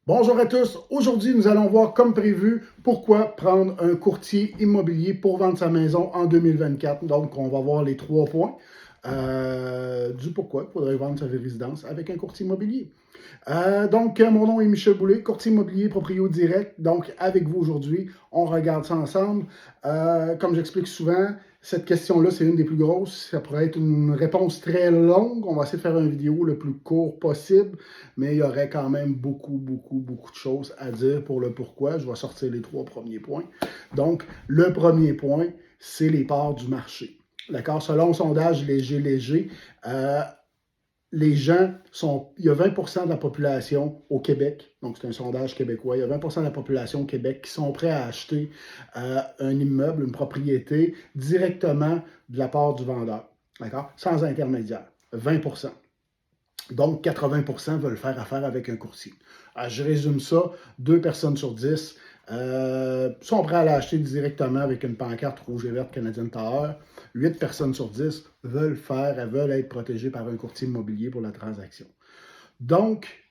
Bonjour à tous. Aujourd'hui, nous allons voir, comme prévu, pourquoi prendre un courtier immobilier pour vendre sa maison en 2024. Donc, on va voir les 3 points du pourquoi il faudrait vendre sa résidence avec un courtier immobilier. Mon nom est Michel Boulay, courtier immobilier proprio direct. Donc, avec vous aujourd'hui, on regarde ça ensemble. Comme j'explique souvent, cette question-là, c'est une des plus grosses. Ça pourrait être une réponse très longue. On va essayer de faire une vidéo le plus court possible, mais il y aurait quand même beaucoup de choses à dire pour le pourquoi. Je vais sortir les 3 premiers points. Donc, le premier point, c'est les parts du marché. D'accord? Selon le sondage léger, les gens sont. Il y a 20% de la population au Québec, donc c'est un sondage québécois, il y a 20% de la population au Québec qui sont prêts à acheter un immeuble, une propriété, directement de la part du vendeur, d'accord? Sans intermédiaire. 20%. Donc, 80% veulent faire affaire avec un courtier. Je résume ça, 2 personnes sur 10 sont prêts à l'acheter directement avec une pancarte rouge et verte Canadian Tower. 8 personnes sur 10 veulent être protégées par un courtier immobilier pour la transaction. Donc,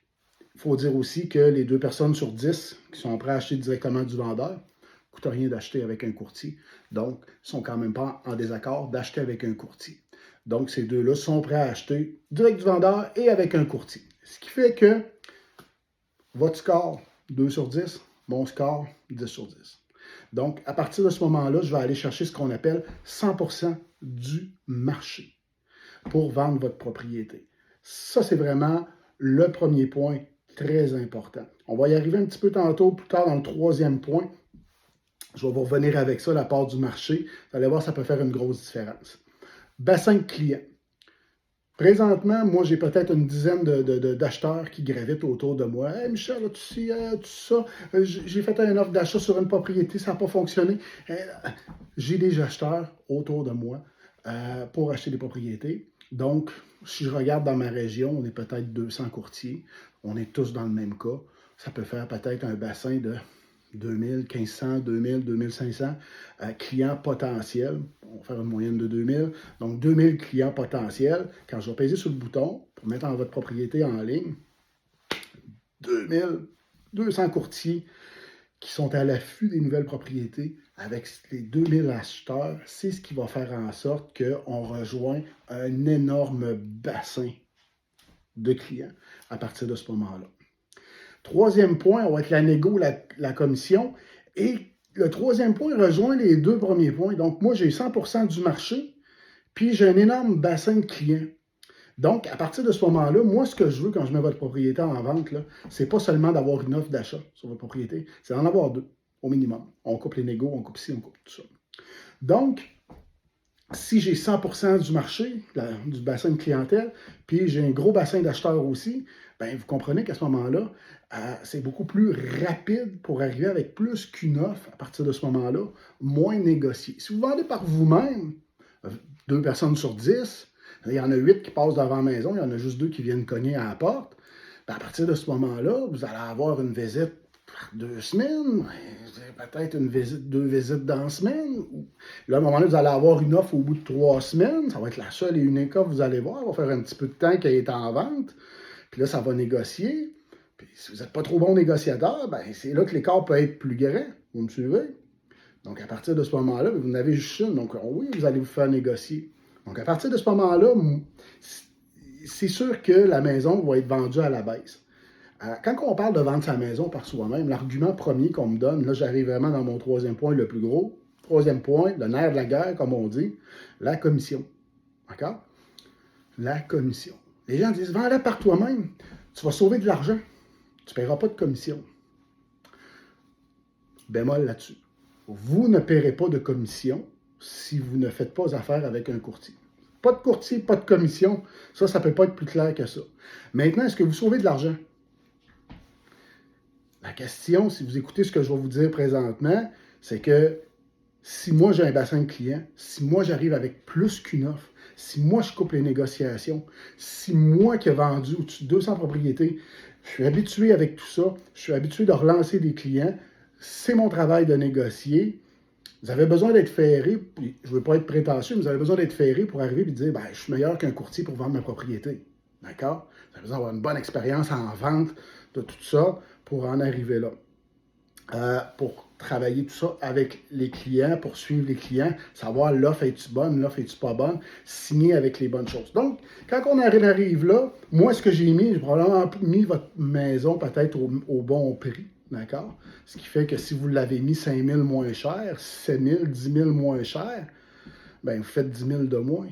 il faut dire aussi que les 2 personnes sur 10 qui sont prêts à acheter directement du vendeur, ne coûte rien d'acheter avec un courtier. Donc, ils ne sont quand même pas en désaccord d'acheter avec un courtier. Donc, ces deux-là sont prêts à acheter direct du vendeur et avec un courtier. Ce qui fait que votre score, 2 sur 10, mon score, 10 sur 10. Donc, à partir de ce moment-là, je vais aller chercher ce qu'on appelle 100% du marché pour vendre votre propriété. Ça, c'est vraiment le premier point très important. On va y arriver un petit peu tantôt, plus tard dans le 3e point. Je vais vous revenir avec ça, la part du marché. Vous allez voir, ça peut faire une grosse différence. Bassin de clients. Présentement, moi, j'ai peut-être une dizaine d'acheteurs qui gravitent autour de moi. Hey Michel, tu sais, tout ça, j'ai fait une offre d'achat sur une propriété, ça n'a pas fonctionné. J'ai des acheteurs autour de moi pour acheter des propriétés. Donc, si je regarde dans ma région, on est peut-être 200 courtiers. On est tous dans le même cas. Ça peut faire peut-être un bassin de 2500, 2000, 2500 clients potentiels. On va faire une moyenne de 2000. Donc, 2000 clients potentiels. Quand je vais peser sur le bouton pour mettre votre propriété en ligne, 2200 courtiers qui sont à l'affût des nouvelles propriétés avec les 2000 acheteurs, c'est ce qui va faire en sorte qu'on rejoint un énorme bassin de clients à partir de ce moment-là. 3e point, on va être la négo, la commission. Et le 3e point rejoint les 2 premiers points. Donc, moi, j'ai 100% du marché, puis j'ai un énorme bassin de clients. Donc, à partir de ce moment-là, moi, ce que je veux quand je mets votre propriété en vente, c'est pas seulement d'avoir une offre d'achat sur votre propriété, c'est d'en avoir 2, au minimum. On coupe les négos, on coupe ci, on coupe tout ça. Donc, si j'ai 100% du marché, du bassin de clientèle, puis j'ai un gros bassin d'acheteurs aussi, bien, vous comprenez qu'à ce moment-là, c'est beaucoup plus rapide pour arriver avec plus qu'une offre à partir de ce moment-là, moins négocié. Si vous vendez par vous-même, 2 personnes sur 10, il y en a 8 qui passent devant la maison, il y en a juste 2 qui viennent cogner à la porte. Bien, à partir de ce moment-là, vous allez avoir une visite par 2 semaines, peut-être 2 visites dans la semaine. Là, à un moment donné, vous allez avoir une offre au bout de 3 semaines. Ça va être la seule et unique offre que vous allez voir. Ça va faire un petit peu de temps qu'elle est en vente. Puis là, ça va négocier. Puis si vous n'êtes pas trop bon négociateur, ben, c'est là que l'écart peut être plus grand. Vous me suivez? Donc, à partir de ce moment-là, vous n'avez juste une. Donc, oui, vous allez vous faire négocier. Donc, à partir de ce moment-là, c'est sûr que la maison va être vendue à la baisse. Quand on parle de vendre sa maison par soi-même, l'argument premier qu'on me donne, là, j'arrive vraiment dans mon 3e point le plus gros. 3e point, le nerf de la guerre, comme on dit, la commission. D'accord? La commission. Les gens disent, vends-la par toi-même, tu vas sauver de l'argent, tu ne paieras pas de commission. Bémol là-dessus. Vous ne paierez pas de commission si vous ne faites pas affaire avec un courtier. Pas de courtier, pas de commission, ça ne peut pas être plus clair que ça. Maintenant, est-ce que vous sauvez de l'argent? La question, si vous écoutez ce que je vais vous dire présentement, c'est que si moi j'ai un bassin de clients, si moi j'arrive avec plus qu'une offre, si moi je coupe les négociations, si moi qui ai vendu au-dessus de 200 propriétés, je suis habitué avec tout ça, je suis habitué de relancer des clients, c'est mon travail de négocier. Vous avez besoin d'être ferré, je ne veux pas être prétentieux, mais vous avez besoin d'être ferré pour arriver et dire, ben, je suis meilleur qu'un courtier pour vendre ma propriété. D'accord? Vous avez besoin d'avoir une bonne expérience en vente de tout ça pour en arriver là. Pour travailler tout ça avec les clients, pour suivre les clients, savoir l'offre est-tu bonne, l'offre est-tu pas bonne, signer avec les bonnes choses. Donc, quand on arrive là, moi, ce que j'ai probablement mis votre maison peut-être au bon prix, d'accord? Ce qui fait que si vous l'avez mis 5 000 moins cher, 7 000, 10 000 moins cher, bien, vous faites 10 000 de moins.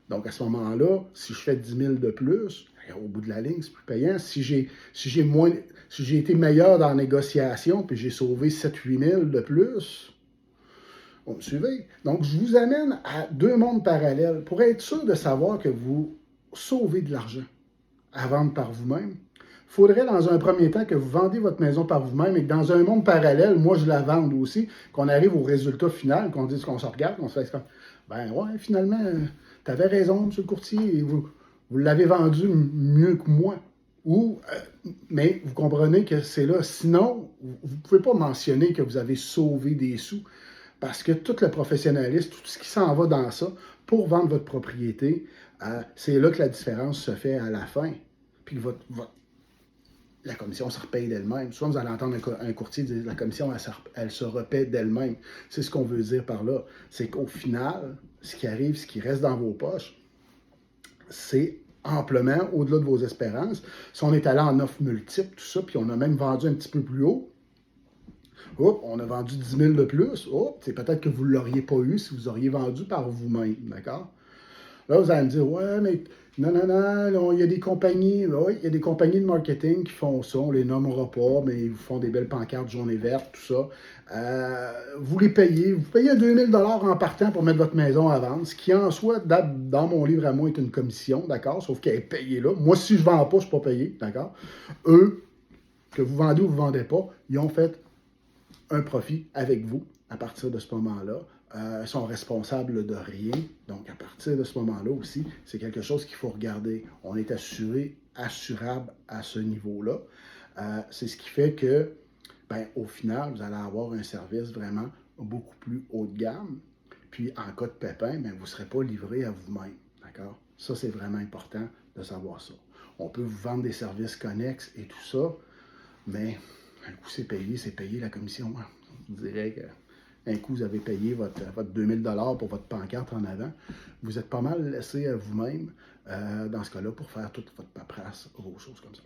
Donc, à ce moment-là, si je fais 10 000 de plus, au bout de la ligne, c'est plus payant. Si j'ai été meilleur dans la négociation, puis j'ai sauvé 7-8 000 de plus, vous me suivez? Donc, je vous amène à deux mondes parallèles pour être sûr de savoir que vous sauvez de l'argent à vendre par vous-même. Il faudrait, dans un premier temps, que vous vendiez votre maison par vous-même et que dans un monde parallèle, moi, je la vende aussi, qu'on arrive au résultat final, qu'on dise qu'on se regarde, qu'on se fait comme, ben ouais, finalement, tu avais raison, monsieur le courtier, et vous l'avez vendu mieux que moi. Mais vous comprenez que c'est là. Sinon, vous ne pouvez pas mentionner que vous avez sauvé des sous parce que tout le professionnalisme, tout ce qui s'en va dans ça, pour vendre votre propriété, c'est là que la différence se fait à la fin. Puis la commission se repaye d'elle-même. Souvent, vous allez entendre un courtier dire la commission, elle se repaye d'elle-même. C'est ce qu'on veut dire par là. C'est qu'au final, ce qui arrive, ce qui reste dans vos poches, c'est amplement au-delà de vos espérances. Si on est allé en offre multiple, tout ça, puis on a même vendu un petit peu plus haut, on a vendu 10 000 de plus, c'est peut-être que vous ne l'auriez pas eu si vous auriez vendu par vous-même, d'accord? Là, vous allez me dire, ouais, mais non, il y a des compagnies, oui, il y a des compagnies de marketing qui font ça, on ne les nommera pas, mais ils vous font des belles pancartes journée verte, tout ça. Vous les payez, vous payez 2 000 $ en partant pour mettre votre maison à vendre, ce qui en soi, dans mon livre à moi, est une commission, d'accord, sauf qu'elle est payée là. Moi, si je ne vends pas, je ne suis pas payé, d'accord? Eux, que vous vendez ou vous ne vendez pas, ils ont fait un profit avec vous à partir de ce moment-là. Ils sont responsables de rien. Donc, à partir de ce moment-là aussi, c'est quelque chose qu'il faut regarder. On est assurable à ce niveau-là. C'est ce qui fait que, au final, vous allez avoir un service vraiment beaucoup plus haut de gamme. Puis, en cas de pépin, vous ne serez pas livré à vous-même. D'accord? Ça, c'est vraiment important de savoir ça. On peut vous vendre des services connexes et tout ça, mais un coup, c'est payé la commission. Je dirais qu'un coup, vous avez payé votre 2 000 $ pour votre pancarte en avant. Vous êtes pas mal laissé à vous-même, dans ce cas-là, pour faire toute votre paperasse, vos choses comme ça.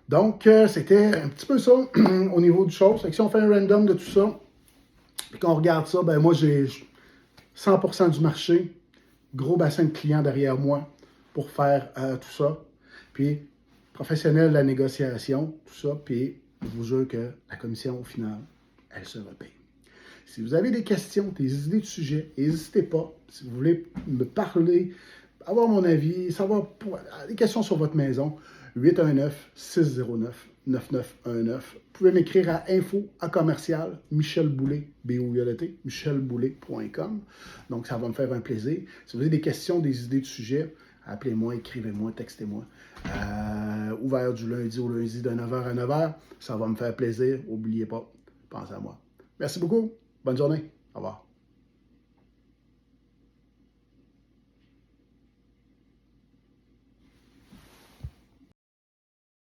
Donc, c'était un petit peu ça au niveau du chose. Si on fait un random de tout ça, et qu'on regarde ça, moi, j'ai 100% du marché, gros bassin de clients derrière moi pour faire tout ça. Puis, professionnel de la négociation, tout ça, puis je vous jure que la commission, au final, elle se repaye. Si vous avez des questions, des idées de sujet, n'hésitez pas. Si vous voulez me parler, avoir mon avis, savoir des questions sur votre maison, 819-609-9919. Vous pouvez m'écrire à info@michelboulet, B-O-U-L-E-T, michelboulet.com. Donc, ça va me faire un plaisir. Si vous avez des questions, des idées de sujet, appelez-moi, écrivez-moi, textez-moi. Ouvert du lundi au lundi de 9h à 9h. Ça va me faire plaisir. N'oubliez pas, pensez à moi. Merci beaucoup. Bonne journée. Au revoir.